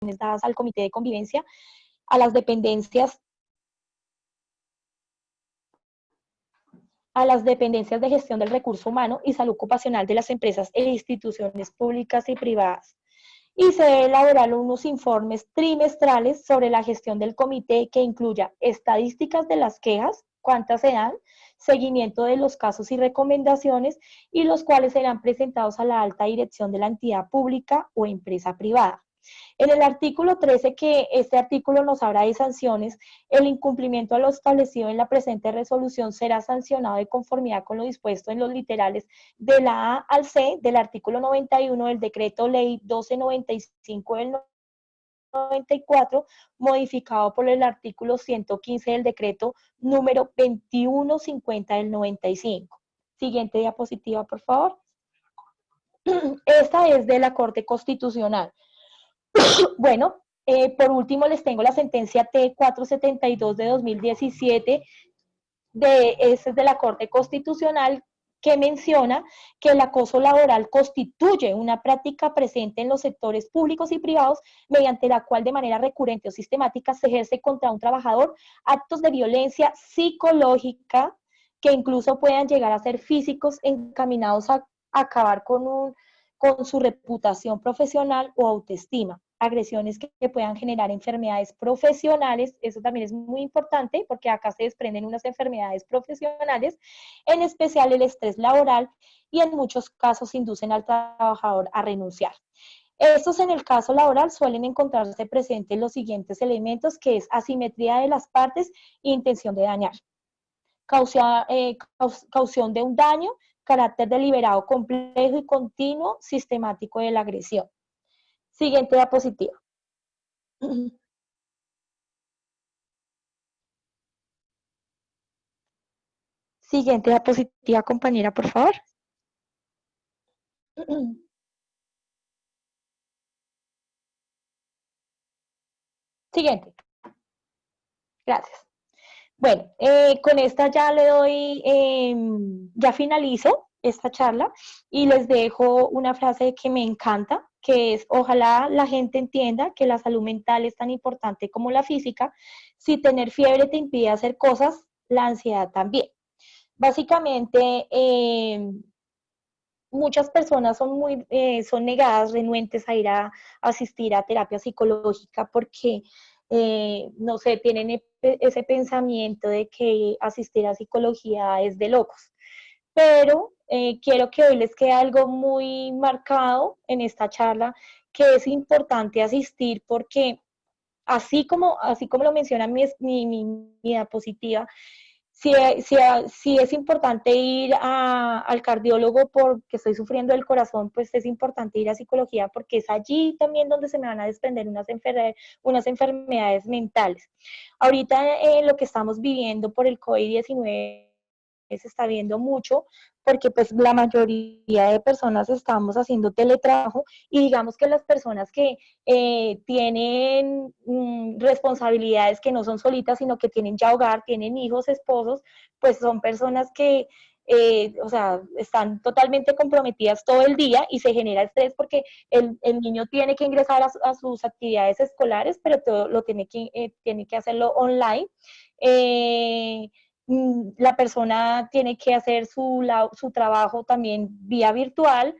dadas al comité de convivencia, a las dependencias de gestión del recurso humano y salud ocupacional de las empresas e instituciones públicas y privadas. Y se debe elaborar unos informes trimestrales sobre la gestión del comité que incluya estadísticas de las quejas, cuántas se dan, seguimiento de los casos y recomendaciones, y los cuales serán presentados a la alta dirección de la entidad pública o empresa privada. En el artículo 13, que este artículo nos habla de sanciones, el incumplimiento a lo establecido en la presente resolución será sancionado de conformidad con lo dispuesto en los literales de la A al C del artículo 91 del decreto ley 1295 del 94, modificado por el artículo 115 del decreto número 2150 del 95. Siguiente diapositiva, por favor. Esta es de la Corte Constitucional. Bueno, por último les tengo la sentencia T472 de 2017, es de la Corte Constitucional, que menciona que el acoso laboral constituye una práctica presente en los sectores públicos y privados mediante la cual de manera recurrente o sistemática se ejerce contra un trabajador actos de violencia psicológica que incluso puedan llegar a ser físicos encaminados a acabar con su reputación profesional o autoestima. Agresiones que puedan generar enfermedades profesionales, eso también es muy importante porque acá se desprenden unas enfermedades profesionales, en especial el estrés laboral, y en muchos casos inducen al trabajador a renunciar. Estos en el caso laboral suelen encontrarse presentes los siguientes elementos, que es asimetría de las partes e intención de dañar. Causación de un daño, carácter deliberado, complejo y continuo, sistemático de la agresión. Siguiente diapositiva. Siguiente diapositiva, compañera, por favor. Siguiente. Gracias. Bueno, con esta ya le doy, ya finalizo esta charla y les dejo una frase que me encanta, que es: ojalá la gente entienda que la salud mental es tan importante como la física. Si tener fiebre te impide hacer cosas, la ansiedad también. Básicamente, muchas personas son negadas, renuentes a ir a asistir a terapia psicológica porque, no sé, tienen ese pensamiento de que asistir a psicología es de locos. Pero quiero que hoy les quede algo muy marcado en esta charla, que es importante asistir porque así como lo menciona mi diapositiva, si es importante ir al cardiólogo porque estoy sufriendo del corazón, pues es importante ir a psicología porque es allí también donde se me van a desprender unas enfermedades mentales. Ahorita lo que estamos viviendo por el COVID-19 se está viendo mucho porque pues la mayoría de personas estamos haciendo teletrabajo, y digamos que las personas que tienen responsabilidades que no son solitas, sino que tienen ya hogar, tienen hijos, esposos, pues son personas que o sea, están totalmente comprometidas todo el día y se genera estrés porque el niño tiene que ingresar a sus actividades escolares, pero todo lo tiene que hacerlo online. La persona tiene que hacer su trabajo también vía virtual,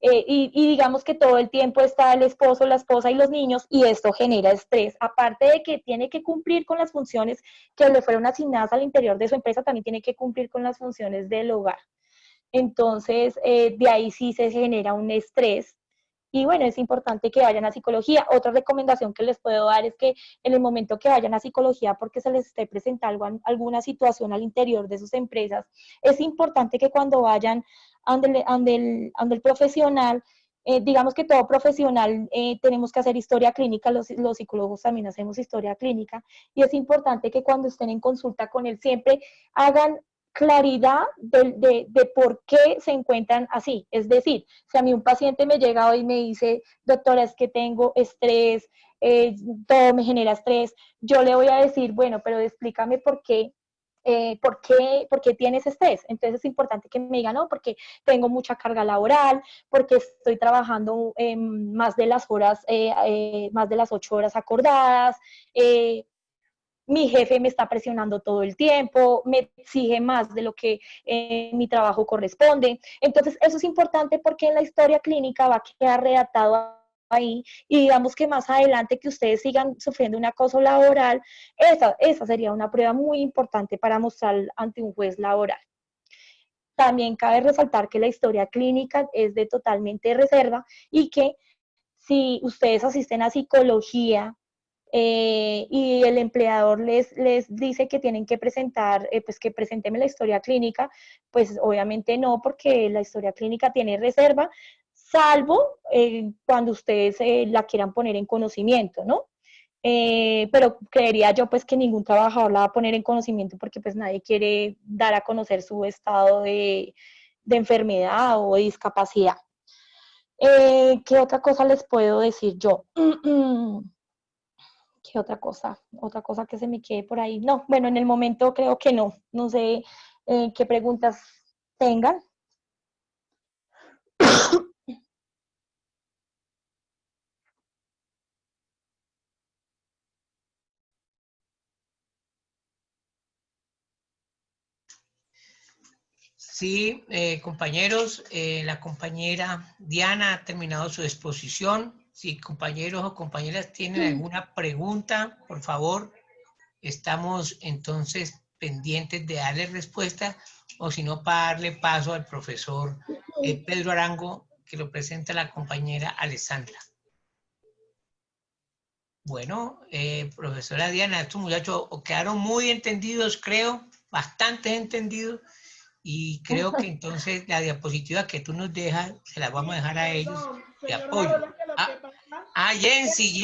y digamos que todo el tiempo está el esposo, la esposa y los niños, y esto genera estrés. Aparte de que tiene que cumplir con las funciones que le fueron asignadas al interior de su empresa, también tiene que cumplir con las funciones del hogar. Entonces, de ahí sí se genera un estrés. Y bueno, es importante que vayan a psicología. Otra recomendación que les puedo dar es que en el momento que vayan a psicología porque se les esté presentando alguna situación al interior de sus empresas, es importante que cuando vayan ante el profesional, digamos que todo profesional tenemos que hacer historia clínica, los psicólogos también hacemos historia clínica, y es importante que cuando estén en consulta con él siempre hagan claridad de por qué se encuentran así. Es decir, si a mí un paciente me llega hoy y me dice: doctora, es que tengo estrés, todo me genera estrés, yo le voy a decir: bueno, pero explícame por qué por qué tienes estrés? Entonces es importante que me digan, no, porque tengo mucha carga laboral, porque estoy trabajando más de las horas, más de las 8 horas acordadas, mi jefe me está presionando todo el tiempo, me exige más de lo que mi trabajo corresponde. Entonces, eso es importante porque en la historia clínica va a quedar redactado ahí y digamos que más adelante que ustedes sigan sufriendo un acoso laboral, esa sería una prueba muy importante para mostrar ante un juez laboral. También cabe resaltar que la historia clínica es de totalmente reserva y que si ustedes asisten a psicología y el empleador les dice que tienen que presentar, pues que presenteme la historia clínica, pues obviamente no, porque la historia clínica tiene reserva, salvo cuando ustedes la quieran poner en conocimiento, ¿no? Pero creería yo pues que ningún trabajador la va a poner en conocimiento porque pues nadie quiere dar a conocer su estado de enfermedad o de discapacidad. ¿Qué otra cosa les puedo decir yo? ¿Qué otra cosa? Otra cosa que se me quede por ahí. No, bueno, en el momento creo que no. No sé qué preguntas tengan. Sí, compañeros, la compañera Diana ha terminado su exposición. Si compañeros o compañeras tienen alguna pregunta, por favor, estamos entonces pendientes de darle respuesta, o si no, para darle paso al profesor Pedro Arango, que lo presenta la compañera Alessandra. Bueno, profesora Diana, estos muchachos quedaron muy entendidos, creo, bastante entendidos. Y creo que entonces la diapositiva que tú nos dejas, se la vamos a dejar a ellos de apoyo. Jensi,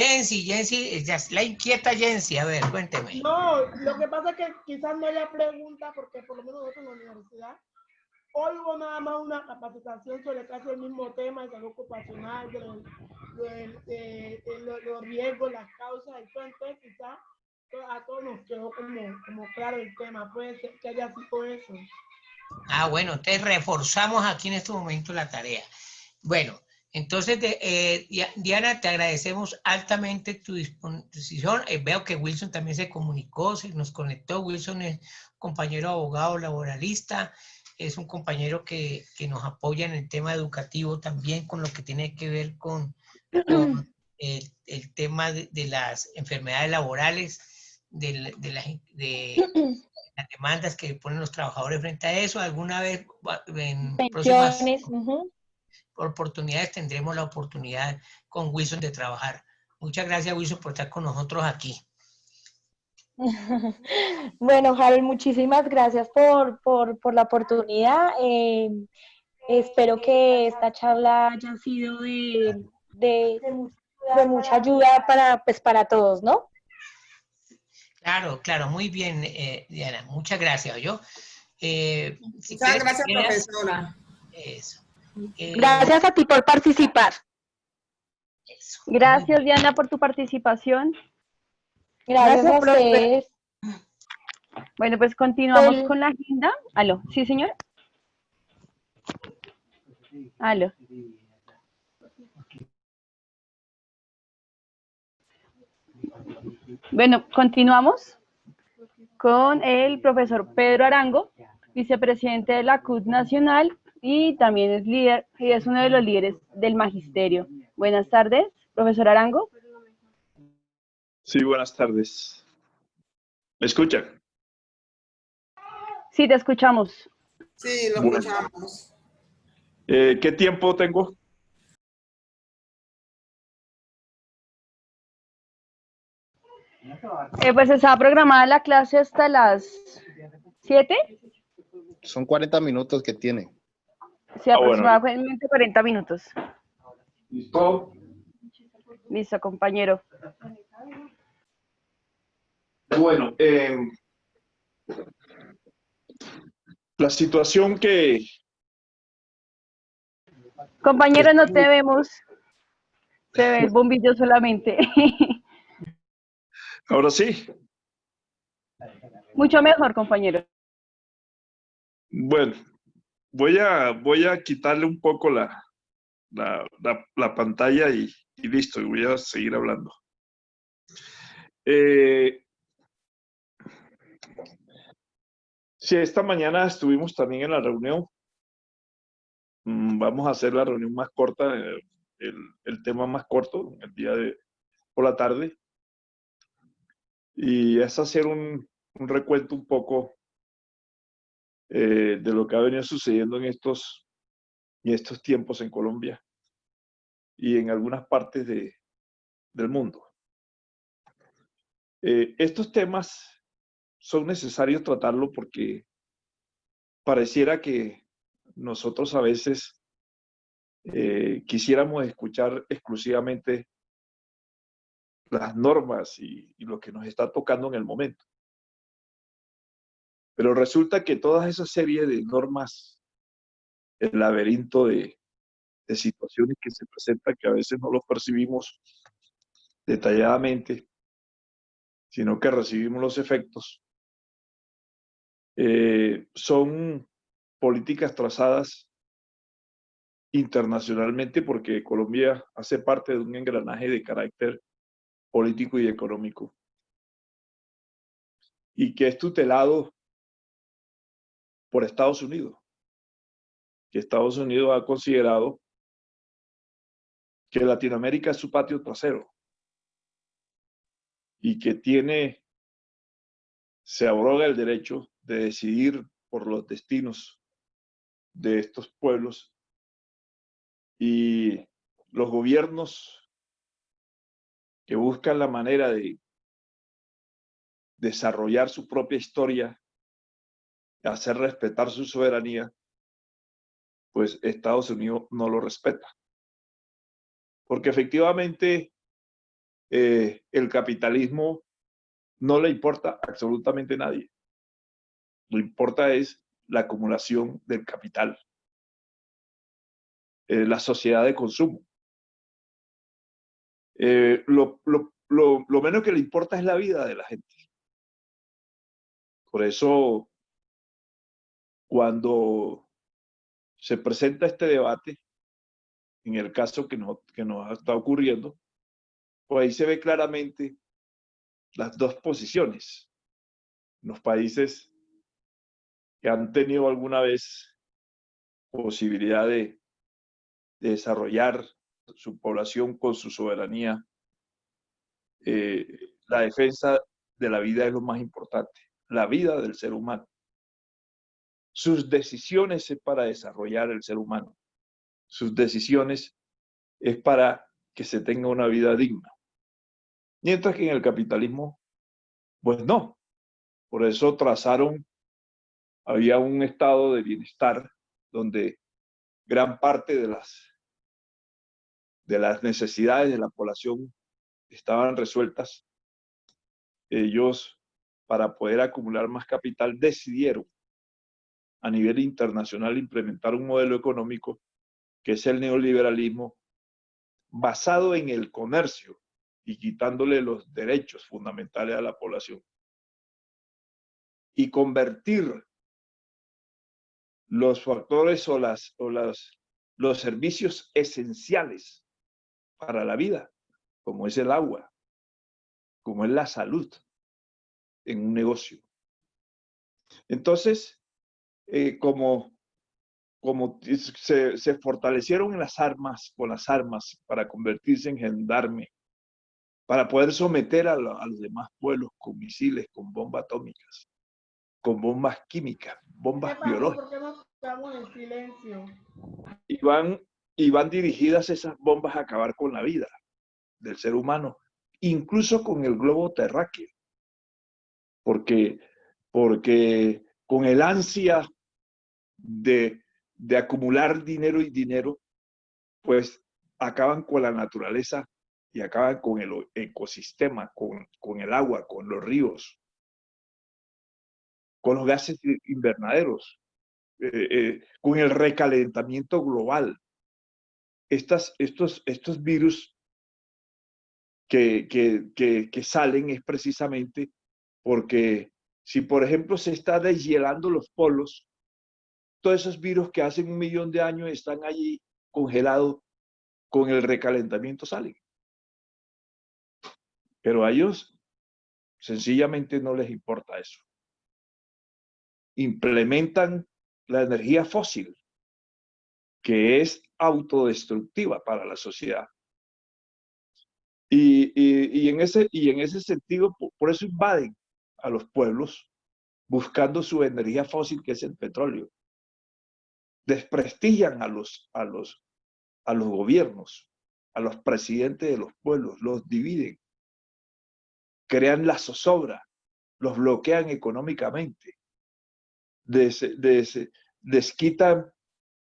la inquieta Jensi, a ver, cuénteme. No, lo que pasa es que quizás no haya pregunta, porque por lo menos nosotros en la universidad, hoy hubo nada más una capacitación sobre casi el mismo tema de salud ocupacional, de los riesgos, las causas, entonces quizás a todos nos quedó como claro el tema, puede ser que haya sido eso. Ah, bueno, entonces reforzamos aquí en este momento la tarea. Bueno, entonces, Diana, te agradecemos altamente tu disposición. Veo que Wilson también se comunicó, se nos conectó. Wilson es compañero abogado laboralista, es un compañero que nos apoya en el tema educativo también con lo que tiene que ver con el tema de las enfermedades laborales, de las demandas que ponen los trabajadores frente a eso. Alguna vez en próximas oportunidades tendremos la oportunidad con Wilson de trabajar. Muchas gracias, Wilson, por estar con nosotros aquí. Bueno, Harold, muchísimas gracias por la oportunidad. Espero que esta charla haya sido de mucha ayuda pues, para todos, ¿no? Claro, claro, muy bien, Diana. Muchas gracias, ¿yo? Muchas gracias, profesora. Eso. Gracias a ti por participar. Eso. Gracias, Diana, por tu participación. Gracias a ustedes. Bueno, pues continuamos con la agenda. ¿Aló? ¿Sí, señor? ¿Aló? Bueno, continuamos con el profesor Pedro Arango, vicepresidente de la CUT Nacional y también es líder, y es uno de los líderes del magisterio. Buenas tardes, profesor Arango. Sí, buenas tardes. ¿Me escuchan? Sí, te escuchamos. Sí, lo escuchamos. ¿Qué tiempo tengo? Pues estaba programada la clase hasta las 7. Son 40 minutos que tiene. Sí, aproximadamente 40 minutos. ¿Listo? Listo, compañero. Bueno, la situación que... Compañero, no te vemos. Se ve el bombillo solamente. Ahora sí. Mucho mejor, compañero. Bueno, voy a quitarle un poco la pantalla y listo, y voy a seguir hablando. Sí, esta mañana estuvimos también en la reunión. Vamos a hacer la reunión más corta, el tema más corto, el día por la tarde. Y es hacer un recuento un poco de lo que ha venido sucediendo en estos tiempos en Colombia y en algunas partes del mundo. Estos temas son necesarios tratarlo porque pareciera que nosotros a veces quisiéramos escuchar exclusivamente las normas y lo que nos está tocando en el momento. Pero resulta que toda esa serie de normas, el laberinto de situaciones que se presentan, que a veces no los percibimos detalladamente, sino que recibimos los efectos, son políticas trazadas internacionalmente porque Colombia hace parte de un engranaje de carácter político y económico y que es tutelado por Estados Unidos, que Estados Unidos ha considerado que Latinoamérica es su patio trasero y que se abroga el derecho de decidir por los destinos de estos pueblos y los gobiernos que buscan la manera de desarrollar su propia historia, hacer respetar su soberanía, pues Estados Unidos no lo respeta. Porque efectivamente el capitalismo no le importa absolutamente a nadie. Lo que importa es la acumulación del capital, la sociedad de consumo. Lo menos que le importa es la vida de la gente. Por eso, cuando se presenta este debate, en el caso que nos está ocurriendo, pues ahí se ve claramente las dos posiciones. Los países que han tenido alguna vez posibilidad de desarrollar su población con su soberanía, la defensa de la vida es lo más importante, la vida del ser humano. Sus decisiones es para desarrollar el ser humano. Sus decisiones es para que se tenga una vida digna. Mientras que en el capitalismo, pues no. Por eso había un estado de bienestar donde gran parte de las necesidades de la población estaban resueltas. Ellos, para poder acumular más capital, decidieron a nivel internacional implementar un modelo económico que es el neoliberalismo, basado en el comercio y quitándole los derechos fundamentales a la población. Y convertir los factores o los servicios esenciales para la vida, como es el agua, como es la salud, en un negocio. Entonces, como se fortalecieron con las armas para convertirse en gendarme, para poder someter a los demás pueblos con misiles, con bombas atómicas, con bombas químicas, bombas biológicas. ¿Por qué nos quedamos en silencio? Y van dirigidas esas bombas a acabar con la vida del ser humano, incluso con el globo terráqueo, porque con el ansia de acumular dinero y dinero, pues acaban con la naturaleza y acaban con el ecosistema, con el agua, con los ríos, con los gases invernaderos, con el recalentamiento global. Estos virus que salen es precisamente porque Si, por ejemplo, se está deshielando los polos, todos esos virus que hace 1.000.000 de años están allí congelados, con el recalentamiento salen. Pero a ellos sencillamente no les importa eso. Implementan la energía fósil, que es autodestructiva para la sociedad. Y en ese sentido, por eso invaden a los pueblos buscando su energía fósil, que es el petróleo. Desprestigian a los gobiernos, a los presidentes de los pueblos, los dividen, crean la zozobra, los bloquean económicamente, desquitan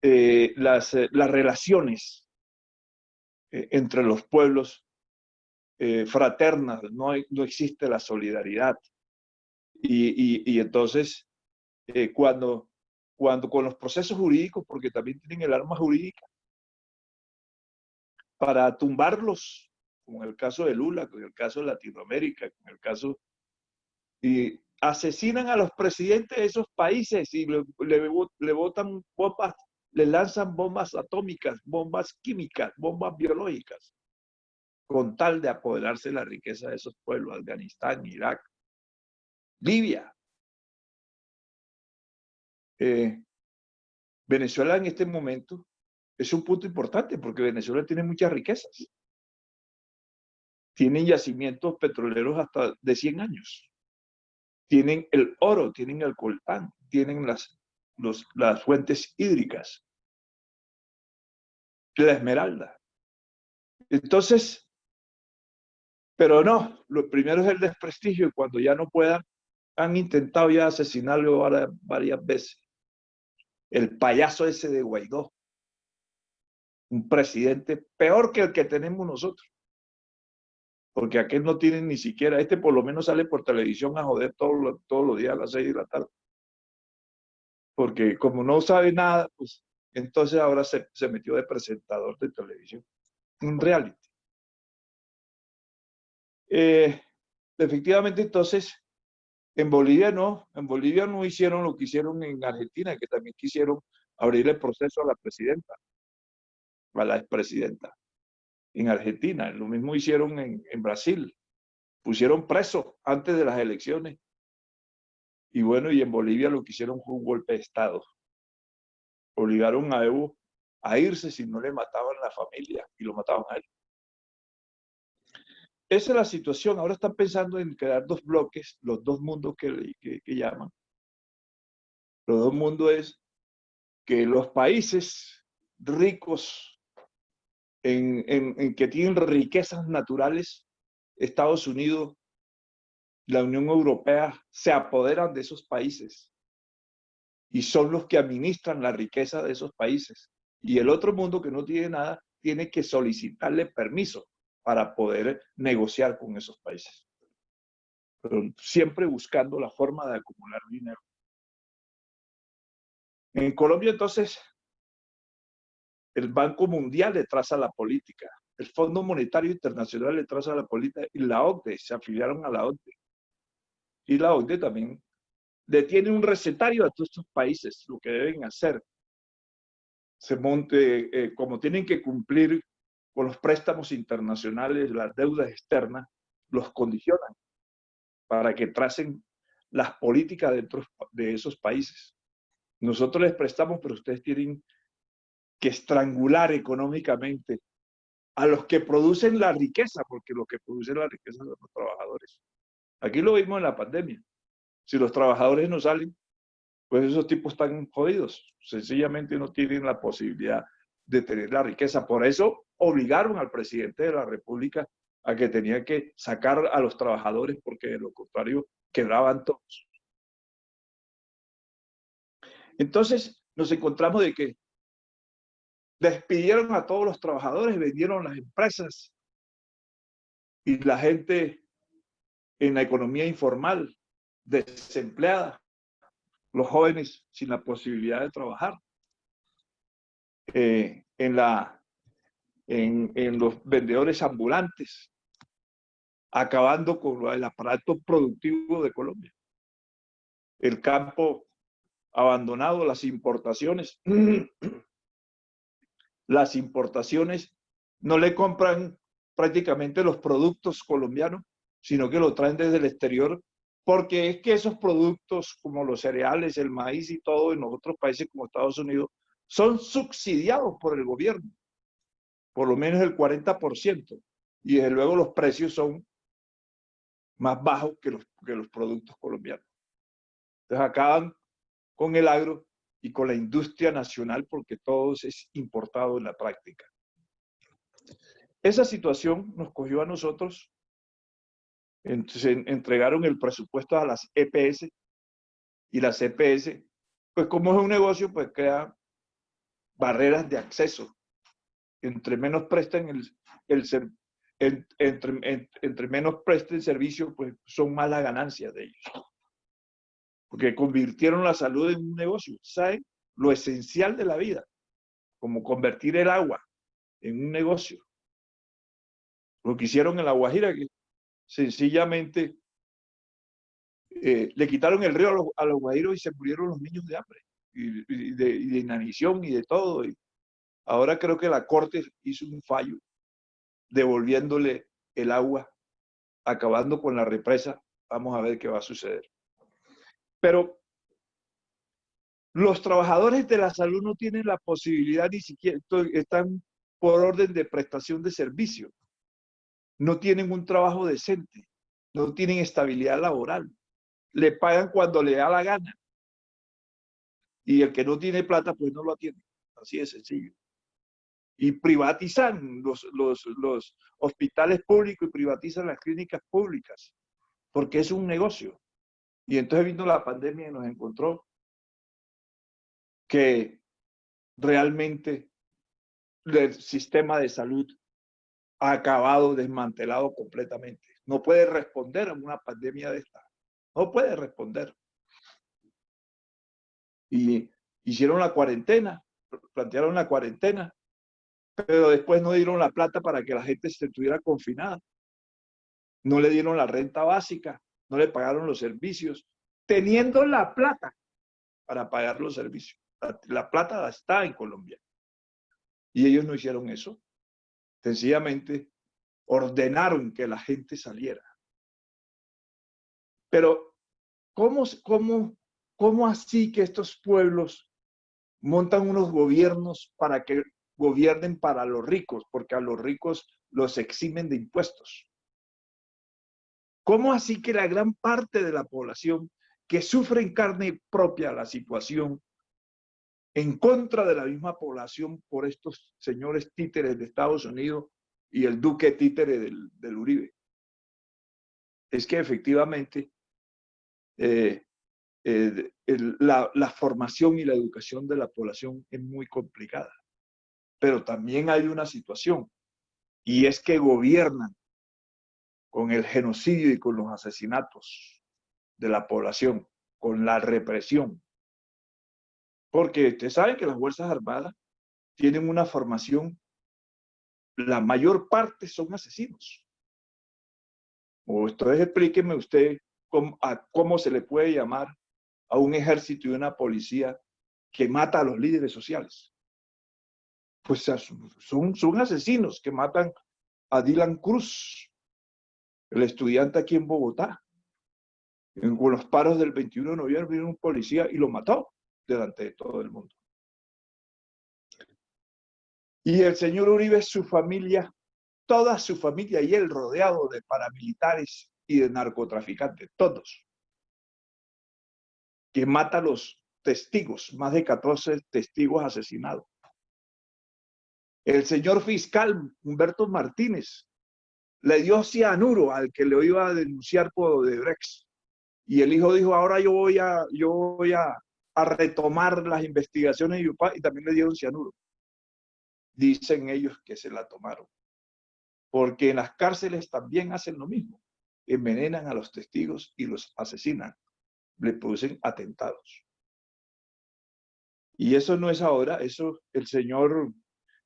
las relaciones entre los pueblos fraternas, no existe la solidaridad. Y entonces, cuando con los procesos jurídicos, porque también tienen el arma jurídica, para tumbarlos, como en el caso de Lula, como en el caso de Latinoamérica, como en el caso... Y asesinan a los presidentes de esos países y le botan bombas, le lanzan bombas atómicas, bombas químicas, bombas biológicas, con tal de apoderarse de la riqueza de esos pueblos, Afganistán, Irak, Libia. Venezuela en este momento es un punto importante porque Venezuela tiene muchas riquezas. Tienen yacimientos petroleros hasta de 100 años. Tienen el oro, tienen el coltán, tienen las fuentes hídricas, la esmeralda. Entonces, pero no, lo primero es el desprestigio y cuando ya no puedan, han intentado ya asesinarlo varias veces. El payaso ese de Guaidó, un presidente peor que el que tenemos nosotros. Porque aquel no tiene ni siquiera, este por lo menos sale por televisión a joder todos los días a las 6 de la tarde. Porque como no sabe nada, pues entonces ahora se metió de presentador de televisión. Un reality. Efectivamente, entonces, en Bolivia no hicieron lo que hicieron en Argentina, que también quisieron abrir el proceso a la presidenta, a la expresidenta. En Argentina, lo mismo hicieron en Brasil, pusieron preso antes de las elecciones. Y bueno, y en Bolivia lo que hicieron fue un golpe de Estado. Obligaron a Evo a irse si no le mataban la familia y lo mataban a él. Esa es la situación. Ahora están pensando en crear dos bloques, los dos mundos que llaman. Los dos mundos es que los países ricos en que tienen riquezas naturales, Estados Unidos, la Unión Europea, se apoderan de esos países y son los que administran la riqueza de esos países. Y el otro mundo que no tiene nada, tiene que solicitarle permiso para poder negociar con esos países. Pero siempre buscando la forma de acumular dinero. En Colombia, entonces, el Banco Mundial le traza la política, el Fondo Monetario Internacional le traza la política y la OCDE, se afiliaron a la OCDE. Y la OCDE también le tiene un recetario a todos estos países, lo que deben hacer. Se monte, como tienen que cumplir con los préstamos internacionales, las deudas externas, los condicionan para que tracen las políticas dentro de esos países. Nosotros les prestamos, pero ustedes tienen que estrangular económicamente a los que producen la riqueza, porque los que producen la riqueza son los trabajadores. Aquí lo vimos en la pandemia. Si los trabajadores no salen, pues esos tipos están jodidos. Sencillamente no tienen la posibilidad de tener la riqueza. Por eso obligaron al presidente de la República a que tenía que sacar a los trabajadores, porque de lo contrario quebraban todos. Entonces nos encontramos de que despidieron a todos los trabajadores, vendieron las empresas y la gente en la economía informal, desempleada, los jóvenes sin la posibilidad de trabajar, en los vendedores ambulantes, acabando con el aparato productivo de Colombia. el campo abandonado, las importaciones. Las importaciones no le compran prácticamente los productos colombianos, sino que lo traen desde el exterior, porque es que esos productos como los cereales, el maíz y todo en los otros países como Estados Unidos son subsidiados por el gobierno, por lo menos el 40%, y desde luego los precios son más bajos que los productos colombianos. Entonces acaban con el agro y con la industria nacional porque todo es importado en la práctica. Esa situación nos cogió a nosotros, se entregaron el presupuesto a las EPS y las EPS, pues como es un negocio, pues crea barreras de acceso. Entre menos presten entre menos presten servicio, pues son más las ganancias de ellos. Porque convirtieron la salud en un negocio. ¿Saben? Lo esencial de la vida, como convertir el agua en un negocio. Lo que hicieron en La Guajira, que sencillamente le quitaron el río a los guajiros y se murieron los niños de hambre, y de inanición y de todo. Y ahora creo que la Corte hizo un fallo devolviéndole el agua, acabando con la represa. Vamos a ver qué va a suceder. Pero los trabajadores de la salud no tienen la posibilidad, ni siquiera están por orden de prestación de servicio. No tienen un trabajo decente, no tienen estabilidad laboral. Le pagan cuando le da la gana. Y el que no tiene plata, pues no lo atiende. Así de sencillo. Y privatizan los hospitales públicos y privatizan las clínicas públicas, porque es un negocio. Y entonces vino la pandemia y nos encontró que realmente el sistema de salud ha acabado desmantelado completamente. No puede responder a una pandemia de esta. No puede responder. Y hicieron la cuarentena, plantearon la cuarentena, pero después no dieron la plata para que la gente se estuviera confinada. No le dieron la renta básica, no le pagaron los servicios, teniendo la plata para pagar los servicios. La plata está en Colombia. Y ellos no hicieron eso. Sencillamente ordenaron que la gente saliera. Pero, ¿cómo así que estos pueblos montan unos gobiernos para que gobiernen para los ricos? Porque a los ricos los eximen de impuestos. ¿Cómo así que la gran parte de la población que sufre en carne propia la situación en contra de la misma población por estos señores títeres de Estados Unidos y el duque títere del Uribe? Es que efectivamente la formación y la educación de la población es muy complicada. Pero también hay una situación, y es que gobiernan con el genocidio y con los asesinatos de la población, con la represión. Porque ustedes saben que las Fuerzas Armadas tienen una formación, la mayor parte son asesinos. O entonces explíqueme usted cómo se le puede llamar a un ejército y una policía que mata a los líderes sociales. Pues son asesinos que matan a Dylan Cruz, el estudiante aquí en Bogotá. Con los paros del 21 de noviembre vino un policía y lo mató delante de todo el mundo. Y el señor Uribe, su familia, toda su familia y él rodeado de paramilitares y de narcotraficantes, todos, que mata a los testigos, más de 14 testigos asesinados. El señor fiscal Humberto Martínez le dio cianuro al que le iba a denunciar por Odebrecht. Y el hijo dijo, ahora yo voy a retomar las investigaciones y también le dieron cianuro. Dicen ellos que se la tomaron. Porque en las cárceles también hacen lo mismo. Envenenan a los testigos y los asesinan. Le producen atentados. Y eso no es ahora, eso el señor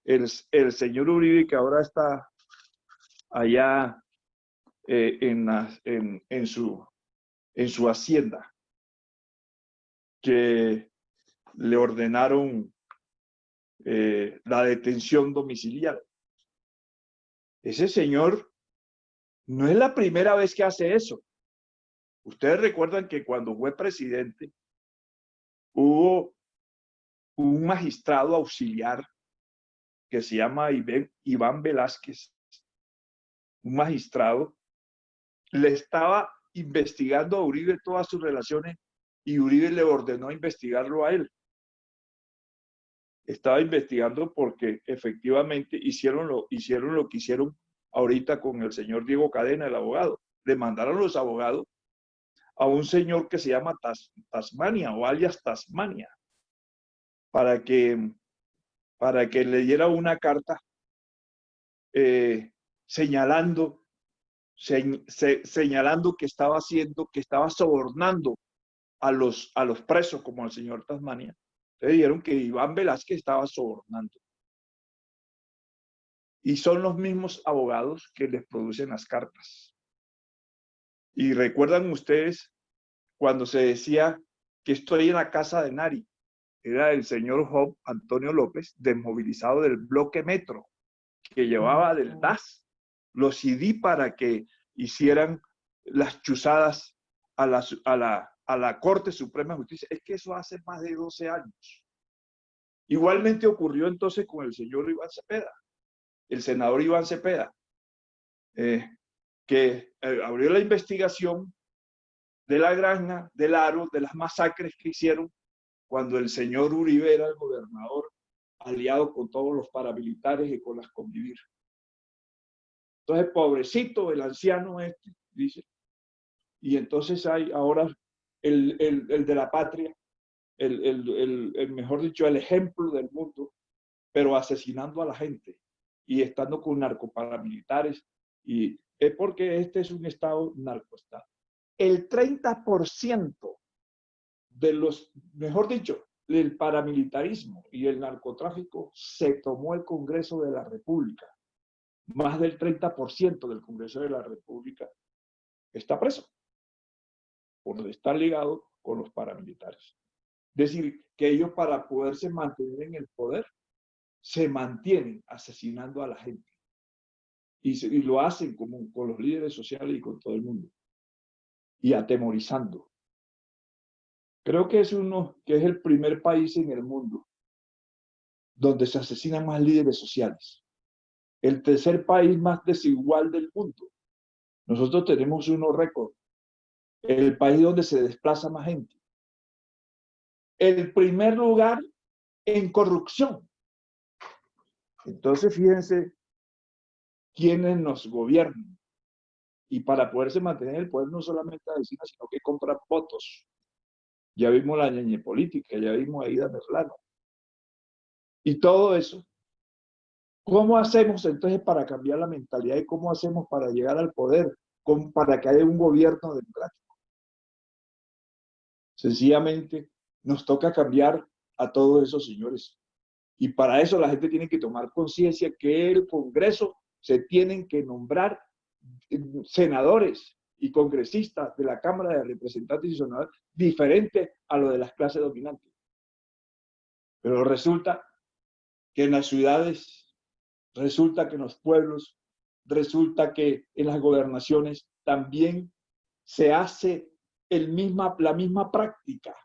Uribe, que ahora está allá en su hacienda, que le ordenaron la detención domiciliaria. Ese señor no es la primera vez que hace eso. Ustedes recuerdan que cuando fue presidente hubo un magistrado auxiliar que se llama Iván Velázquez, un magistrado, le estaba investigando a Uribe todas sus relaciones y Uribe le ordenó investigarlo a él. Estaba investigando porque efectivamente hicieron lo que hicieron ahorita con el señor Diego Cadena, el abogado. Le mandaron los abogados a un señor que se llama Tasmania o alias Tasmania para que le diera una carta señalando que estaba sobornando a los presos como el señor Tasmania. Le dijeron que Iván Velázquez estaba sobornando. Y son los mismos abogados que les producen las cartas. Y recuerdan ustedes cuando se decía que estoy en la casa de Nari, era el señor Job Antonio López, desmovilizado del bloque Metro, que llevaba del DAS los CD para que hicieran las chuzadas a la Corte Suprema de Justicia. Es que eso hace más de 12 años. Igualmente ocurrió entonces con el señor Iván Cepeda, el senador Iván Cepeda, que abrió la investigación de la Granja, del Aro, de las masacres que hicieron cuando el señor Uribe era el gobernador, aliado con todos los paramilitares y con las Convivir. Entonces, pobrecito el anciano este, dice, y entonces hay ahora el de la patria, mejor dicho, el ejemplo del mundo, pero asesinando a la gente y estando con narcoparamilitares, y es porque este es un estado narcoestado. El 30% de los, mejor dicho, el paramilitarismo y el narcotráfico se tomó el Congreso de la República. Más del 30% del Congreso de la República está preso por estar ligado con los paramilitares. Es decir, que ellos para poderse mantener en el poder se mantienen asesinando a la gente y lo hacen con los líderes sociales y con todo el mundo y atemorizando. Creo que es el primer país en el mundo donde se asesinan más líderes sociales. El tercer país más desigual del mundo. Nosotros tenemos unos récords. El país donde se desplaza más gente. El primer lugar en corrupción. Entonces, fíjense quiénes nos gobiernan. Y para poderse mantener el poder no solamente asesina, sino que compra votos. Ya vimos la ñeñe política, ya vimos a Aida Merlano. Y todo eso. ¿Cómo hacemos entonces para cambiar la mentalidad y cómo hacemos para llegar al poder, para que haya un gobierno democrático? Sencillamente nos toca cambiar a todos esos señores. Y para eso la gente tiene que tomar conciencia que el Congreso se tienen que nombrar senadores y congresistas de la Cámara de Representantes y Senadores diferente a lo de las clases dominantes. Pero resulta que en las ciudades, resulta que en los pueblos, resulta que en las gobernaciones también se hace la misma práctica.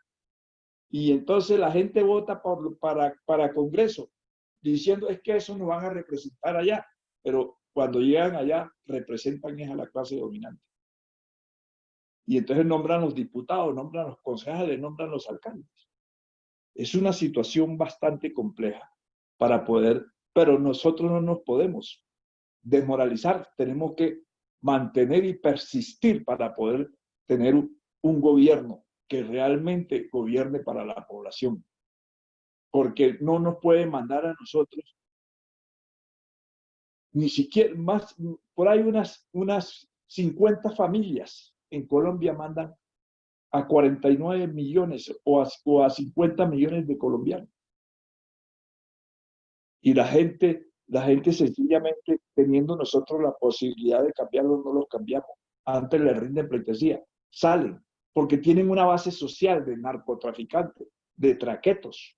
Y entonces la gente vota para Congreso, diciendo es que eso nos van a representar allá, pero cuando llegan allá representan a la clase dominante. Y entonces nombran los diputados, nombran los concejales, nombran los alcaldes. Es una situación bastante compleja para poder, pero nosotros no nos podemos desmoralizar, tenemos que mantener y persistir para poder tener un gobierno que realmente gobierne para la población. Porque no nos puede mandar a nosotros ni siquiera más, por ahí unas 50 familias en Colombia mandan a 49 millones o a 50 millones de colombianos. Y la gente sencillamente, teniendo nosotros la posibilidad de cambiarlo, no los cambiamos. Antes le rinden pleitesía, salen porque tienen una base social de narcotraficantes, de traquetos.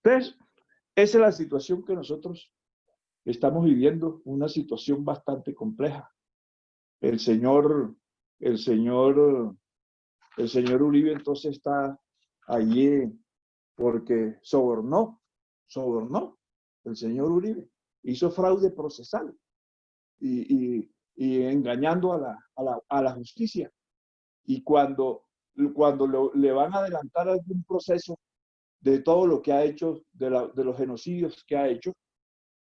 Entonces, esa es la situación que nosotros estamos viviendo, una situación bastante compleja. El señor Uribe entonces está allí porque sobornó el señor Uribe, hizo fraude procesal y engañando a la justicia. Y cuando le van a adelantar algún proceso de todo lo que ha hecho, de los genocidios que ha hecho,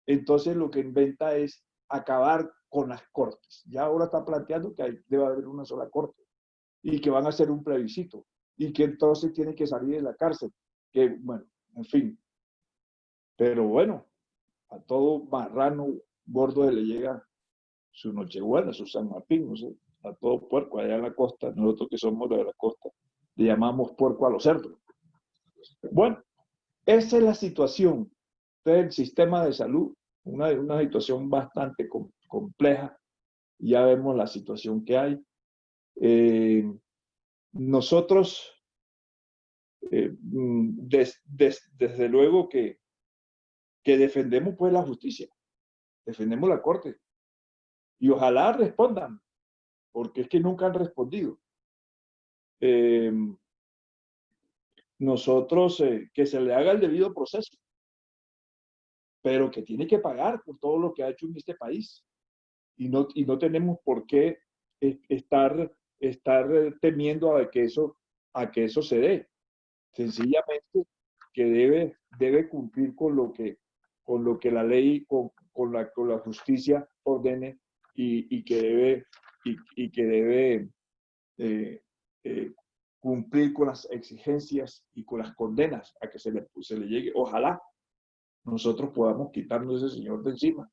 entonces lo que inventa es acabar con las cortes. Ya ahora está planteando que debe haber una sola corte y que van a hacer un plebiscito y que entonces tiene que salir de la cárcel. Que bueno, en fin. Pero bueno, a todo marrano gordo le llega su Nochebuena, su San Martín, no sé, a todo puerco allá en la costa, nosotros que somos de la costa, le llamamos puerco a los cerdos. Bueno, esa es la situación del sistema de salud, una situación bastante compleja. Ya vemos la situación que hay. Nosotros, desde luego que defendemos pues la justicia, defendemos la corte, y ojalá respondan, porque es que nunca han respondido. Nosotros, que se le haga el debido proceso, pero que tiene que pagar por todo lo que ha hecho en este país. Y no tenemos por qué estar temiendo a que eso se dé. Sencillamente que debe cumplir con lo que la ley, con la justicia ordene y que debe cumplir con las exigencias y con las condenas a que se le llegue. Ojalá nosotros podamos quitarnos ese señor de encima.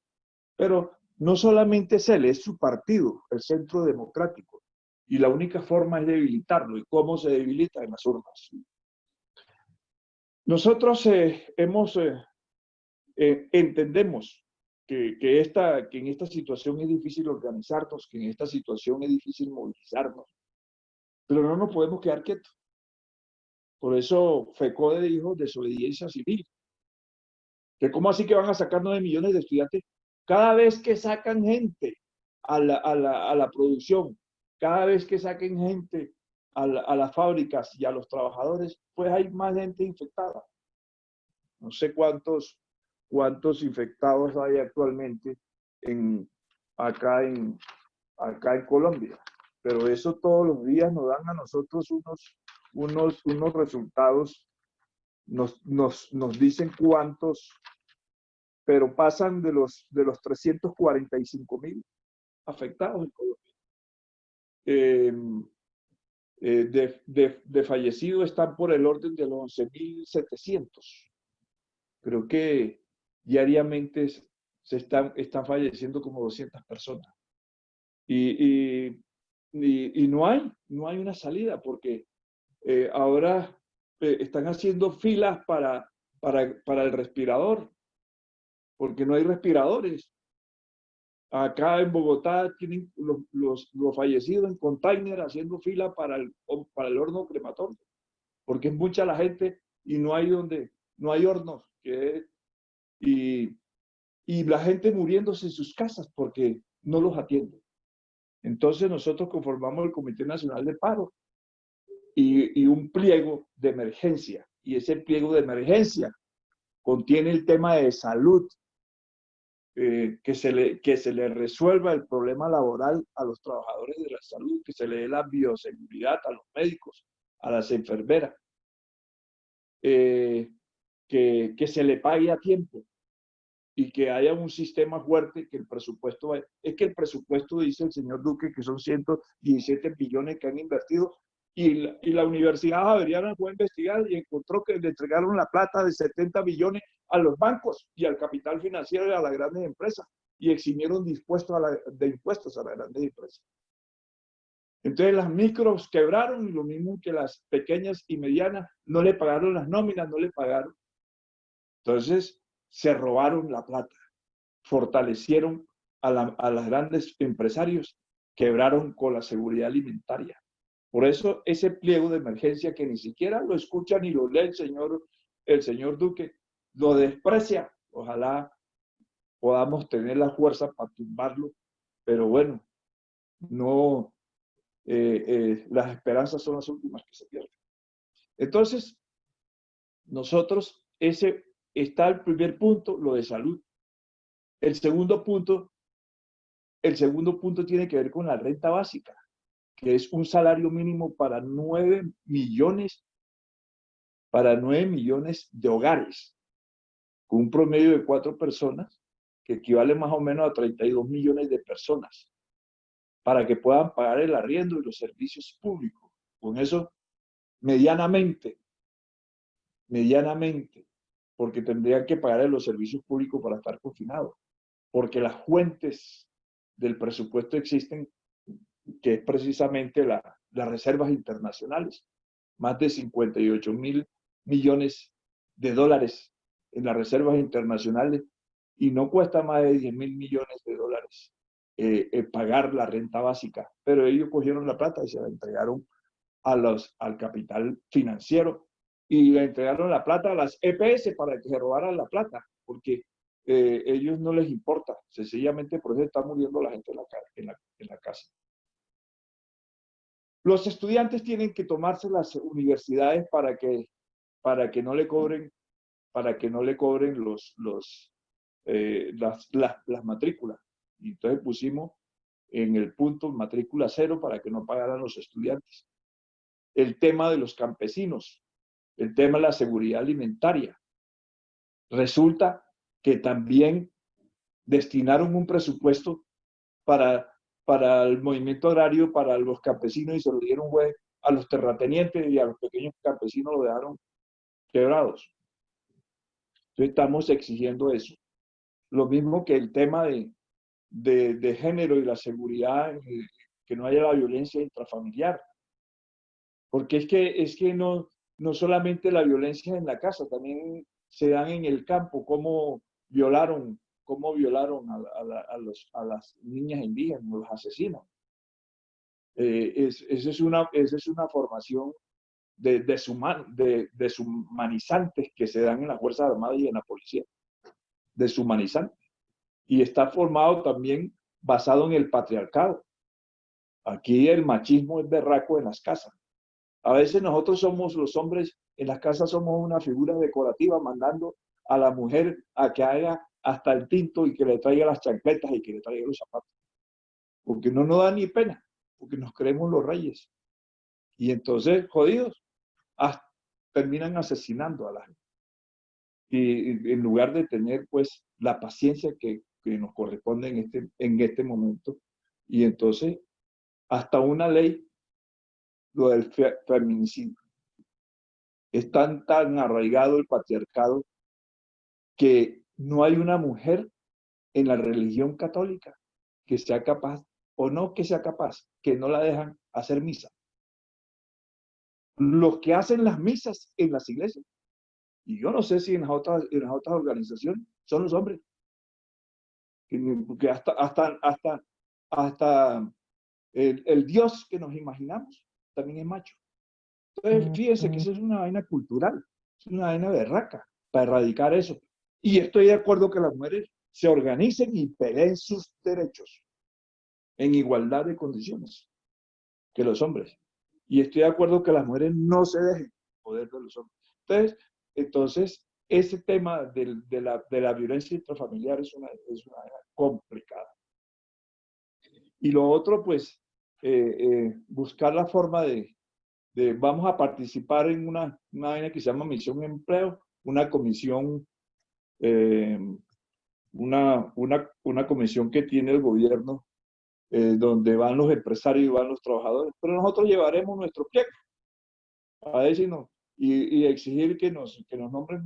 Pero no solamente es él, es su partido, el Centro Democrático. Y la única forma es debilitarlo. ¿Y cómo se debilita? En las urnas. Nosotros entendemos que en esta situación es difícil organizarnos, que en esta situación es difícil movilizarnos, pero no nos podemos quedar quietos. Por eso FECODE dijo desobediencia civil. Que ¿cómo así que van a sacar 9 millones de estudiantes? Cada vez que sacan gente a la producción, cada vez que saquen gente a las fábricas y a los trabajadores, pues hay más gente infectada. No sé cuántos infectados hay actualmente acá en Colombia, pero eso todos los días nos dan a nosotros unos resultados, nos dicen cuántos, pero pasan de los 345,000 afectados en Colombia. De fallecidos están por el orden de los 11,700. Creo que diariamente están falleciendo como 200 personas. Y no hay una salida, porque ahora están haciendo filas para el respirador, porque no hay respiradores. Acá en Bogotá tienen los fallecidos en container haciendo fila para el horno crematorio, porque es mucha la gente y no hay hornos. Y la gente muriéndose en sus casas porque no los atienden. Entonces nosotros conformamos el Comité Nacional de Paro y un pliego de emergencia. Y ese pliego de emergencia contiene el tema de salud, que se le resuelva el problema laboral a los trabajadores de la salud, que se le dé la bioseguridad a los médicos, a las enfermeras, que se le pague a tiempo y que haya un sistema fuerte, que el presupuesto es que el presupuesto, dice el señor Duque, que son 117 billones que han invertido, y la Universidad Javeriana fue a investigar y encontró que le entregaron la plata de 70 billones a los bancos y al capital financiero y a las grandes empresas, y eximieron de impuestos a las grandes empresas. Entonces las micros quebraron, y lo mismo que las pequeñas y medianas, no le pagaron las nóminas, no le pagaron. Entonces se robaron la plata, fortalecieron a los grandes empresarios, quebraron con la seguridad alimentaria. Por eso ese pliego de emergencia que ni siquiera lo escucha ni lo lee el señor Duque, lo desprecia. Ojalá podamos tener la fuerza para tumbarlo, pero bueno, no, las esperanzas son las últimas que se pierden. Entonces, nosotros, ese está el primer punto, lo de salud. El segundo punto tiene que ver con la renta básica, que es un salario mínimo para 9 millones de hogares, con un promedio de 4 personas, que equivale más o menos a 32 millones de personas, para que puedan pagar el arriendo y los servicios públicos. Con eso, medianamente, porque tendrían que pagar los servicios públicos para estar confinados, porque las fuentes del presupuesto existen, que es precisamente las reservas internacionales, más de 58.000 millones de dólares en las reservas internacionales, y no cuesta más de 10.000 millones de dólares pagar la renta básica, pero ellos cogieron la plata y se la entregaron al capital financiero, y le entregaron la plata a las EPS para que se robaran la plata, porque ellos no les importa, sencillamente por eso está muriendo la gente en la casa. Los estudiantes tienen que tomarse las universidades para que no le cobren, las matrículas. Y entonces pusimos en el punto matrícula cero para que no pagaran los estudiantes. El tema de los campesinos, el tema de la seguridad alimentaria. Resulta que también destinaron un presupuesto para el movimiento agrario, para los campesinos, y se lo dieron a los terratenientes, y a los pequeños campesinos lo dejaron quebrados. Entonces estamos exigiendo eso. Lo mismo que el tema de género y la seguridad, que no haya la violencia intrafamiliar. Porque es que no solamente la violencia en la casa, también se dan en el campo, cómo violaron a las niñas indígenas, los asesinos. Esa es una formación deshumanizantes que se dan en las Fuerzas Armadas y en la policía. Deshumanizantes. Y está formado también basado en el patriarcado. Aquí el machismo es berraco en las casas. A veces nosotros somos los hombres, en las casas somos una figura decorativa, mandando a la mujer a que haga hasta el tinto y que le traiga las chancletas y que le traiga los zapatos. Porque no nos da ni pena, porque nos creemos los reyes. Y entonces, jodidos, terminan asesinando a la gente. Y en lugar de tener, pues, la paciencia que nos corresponde en este momento. Y entonces, hasta una ley, lo del feminicidio. Es tan arraigado el patriarcado que no hay una mujer en la religión católica que sea capaz, o no que sea capaz, que no la dejan hacer misa. Los que hacen las misas en las iglesias, y yo no sé si en las otras organizaciones, son los hombres. Porque hasta el Dios que nos imaginamos también es macho. Entonces, fíjense que eso es una vaina cultural, es una vaina berraca para erradicar eso. Y estoy de acuerdo que las mujeres se organicen y peleen sus derechos en igualdad de condiciones que los hombres. Y estoy de acuerdo que las mujeres no se dejen poder de los hombres. Entonces ese tema de la violencia intrafamiliar es una complicada. Y lo otro, pues, buscar la forma de vamos a participar en una vaina que se llama Misión Empleo, una comisión, una comisión que tiene el gobierno, donde van los empresarios y van los trabajadores, pero nosotros llevaremos nuestro pliego a decirnos y exigir que nos nombren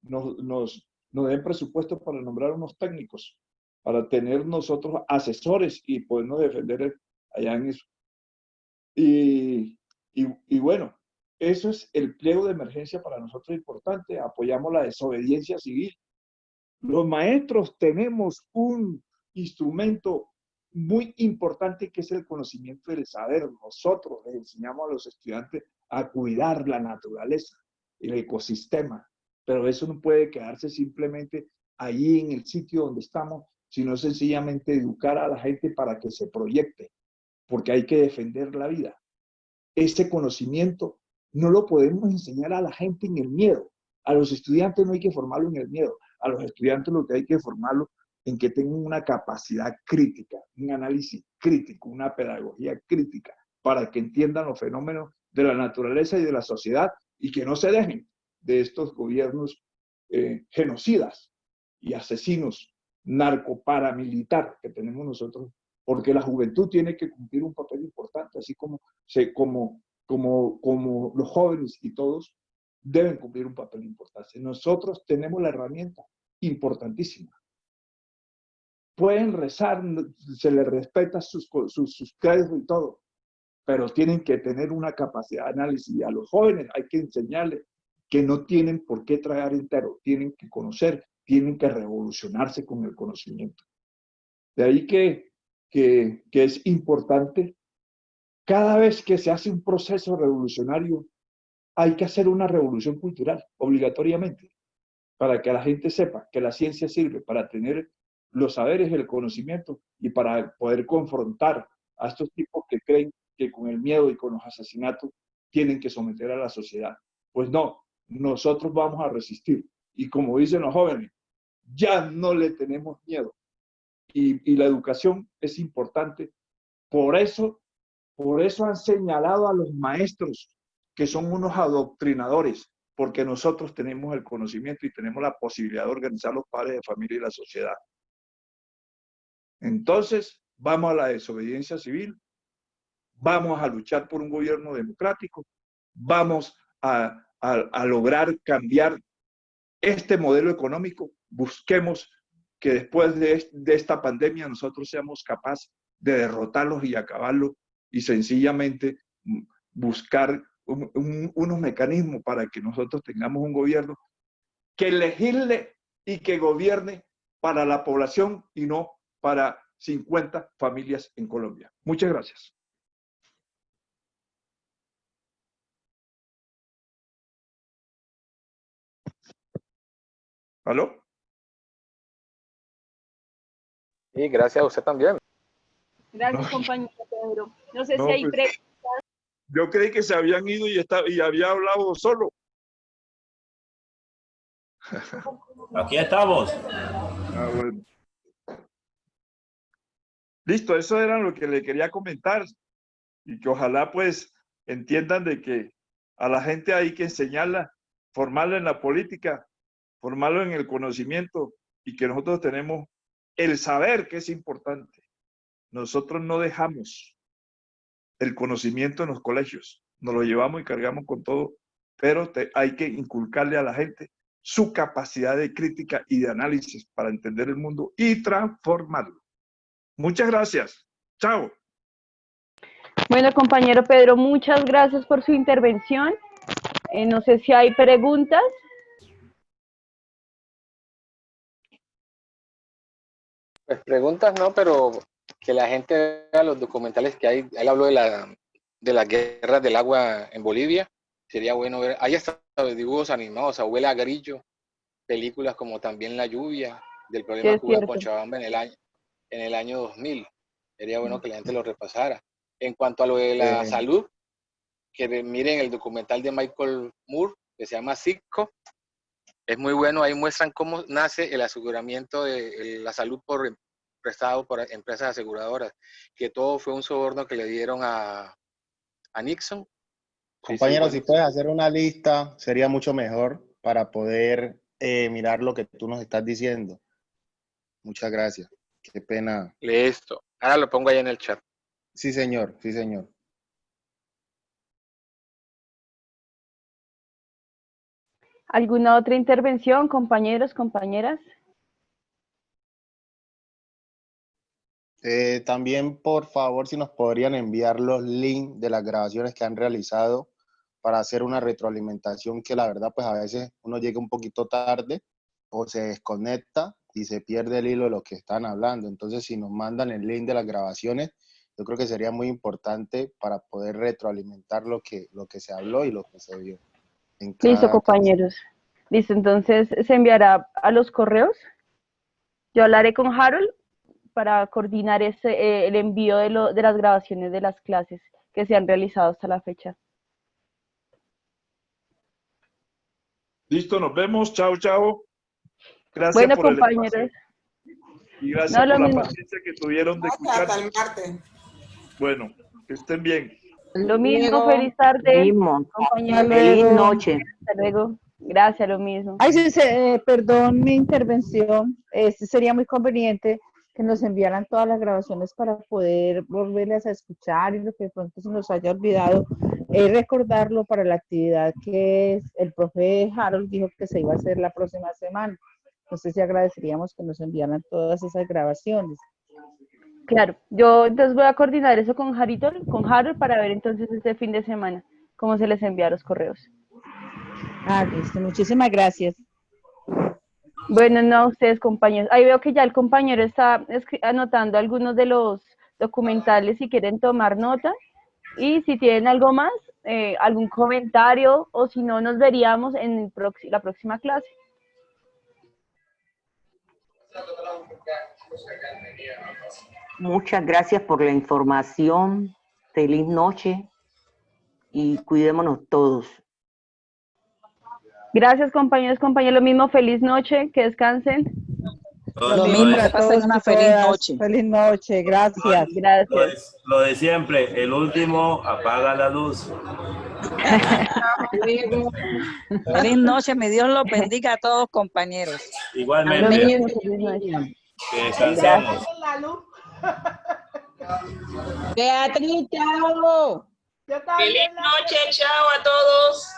nos den presupuesto para nombrar unos técnicos, para tener nosotros asesores y podernos defender allá en eso. Y bueno, eso es el pliego de emergencia para nosotros importante. Apoyamos la desobediencia civil. Los maestros tenemos un instrumento muy importante que es el conocimiento del saber. Nosotros les enseñamos a los estudiantes a cuidar la naturaleza, el ecosistema, pero eso no puede quedarse simplemente allí en el sitio donde estamos, sino sencillamente educar a la gente para que se proyecte, porque hay que defender la vida. Ese conocimiento no lo podemos enseñar a la gente en el miedo. A los estudiantes no hay que formarlo en el miedo. A los estudiantes lo que hay que formarlo en que tengan una capacidad crítica, un análisis crítico, una pedagogía crítica, para que entiendan los fenómenos de la naturaleza y de la sociedad y que no se dejen de estos gobiernos genocidas y asesinos narcoparamilitar que tenemos nosotros, porque la juventud tiene que cumplir un papel importante, así como los jóvenes y todos deben cumplir un papel importante. Nosotros tenemos la herramienta importantísima. Pueden rezar, se les respeta sus credos y todo, pero tienen que tener una capacidad de análisis. Y a los jóvenes hay que enseñarles que no tienen por qué tragar entero, tienen que conocer, tienen que revolucionarse con el conocimiento. De ahí que es importante, cada vez que se hace un proceso revolucionario, hay que hacer una revolución cultural, obligatoriamente, para que la gente sepa que la ciencia sirve para tener los saberes y el conocimiento y para poder confrontar a estos tipos que creen que con el miedo y con los asesinatos tienen que someter a la sociedad. Pues no, nosotros vamos a resistir. Y como dicen los jóvenes, ya no le tenemos miedo. Y la educación es importante. Por eso han señalado a los maestros que son unos adoctrinadores, porque nosotros tenemos el conocimiento y tenemos la posibilidad de organizar los padres de familia y la sociedad. Entonces, vamos a la desobediencia civil, vamos a luchar por un gobierno democrático, vamos a lograr cambiar este modelo económico, busquemos que después de esta pandemia nosotros seamos capaces de derrotarlos y acabarlos y sencillamente buscar unos mecanismos para que nosotros tengamos un gobierno que legisle y que gobierne para la población y no para 50 familias en Colombia. Muchas gracias. ¿Aló? Y gracias a usted también. Gracias, compañero Pedro. No sé si hay preguntas. Yo creí que se habían ido y había hablado solo. Aquí estamos. Ah, bueno. Listo, eso era lo que le quería comentar y que ojalá pues entiendan de que a la gente hay que enseñarla, formarla en la política, formarlo en el conocimiento y que nosotros tenemos el saber que es importante. Nosotros no dejamos el conocimiento en los colegios, nos lo llevamos y cargamos con todo, pero hay que inculcarle a la gente su capacidad de crítica y de análisis para entender el mundo y transformarlo. Muchas gracias. Chao. Bueno, compañero Pedro, muchas gracias por su intervención. No sé si hay preguntas. Pues preguntas no, pero que la gente vea los documentales que hay. Él habló de las guerras del agua en Bolivia. Sería bueno ver. Hay hasta dibujos animados, Abuela Grillo, películas como también La lluvia, del problema Sí, que hubo en Cochabamba en el año 2000. Sería bueno que la gente lo repasara. En cuanto a lo de la salud, que miren el documental de Michael Moore, que se llama Citco. Es muy bueno, ahí muestran cómo nace el aseguramiento de la salud prestado por empresas aseguradoras, que todo fue un soborno que le dieron a Nixon. Compañero, si puedes hacer una lista, sería mucho mejor para poder mirar lo que tú nos estás diciendo. Muchas gracias. Qué pena. Listo. Ahora lo pongo ahí en el chat. Sí, señor. Sí, señor. ¿Alguna otra intervención, compañeros, compañeras? También, por favor, si nos podrían enviar los links de las grabaciones que han realizado para hacer una retroalimentación que la verdad, pues a veces uno llega un poquito tarde o se desconecta y se pierde el hilo de lo que están hablando. Entonces, si nos mandan el link de las grabaciones, yo creo que sería muy importante para poder retroalimentar lo que se habló y lo que se vio. Listo, compañeros. Listo, entonces se enviará a los correos. Yo hablaré con Harold para coordinar el envío de las grabaciones de las clases que se han realizado hasta la fecha. Listo, nos vemos. Chao, chao. Gracias bueno, por compañeros. el espacio. Y gracias por la paciencia que tuvieron de escuchar. Hasta el martes. Bueno, que estén bien. Lo mismo, feliz tarde. Compañero. Feliz noche. Hasta luego. Gracias, lo mismo. Ay, sí, perdón mi intervención. Sería muy conveniente que nos enviaran todas las grabaciones para poder volverlas a escuchar y lo que de pronto se nos haya olvidado, recordarlo para la actividad que el profe Harold dijo que se iba a hacer la próxima semana. Entonces, sí agradeceríamos que nos enviaran todas esas grabaciones. Claro, yo entonces voy a coordinar eso con Harold para ver entonces este fin de semana cómo se les envía los correos. Listo, muchísimas gracias. Bueno, no a ustedes, compañeros. Ahí veo que ya el compañero está anotando algunos de los documentales si quieren tomar nota. Y si tienen algo más, algún comentario, o si no, nos veríamos en la próxima clase. Muchas gracias por la información. Feliz noche y cuidémonos todos. Gracias, compañeros, compañeros. Lo mismo, feliz noche, que descansen. Lo mismo, que pasen una feliz noche. Feliz noche, gracias. Gracias. Lo de siempre, el último apaga la luz. Feliz noche, mi Dios los bendiga a todos, compañeros. Igualmente. Que descansemos. Beatriz, chao. Feliz noche, chao a todos.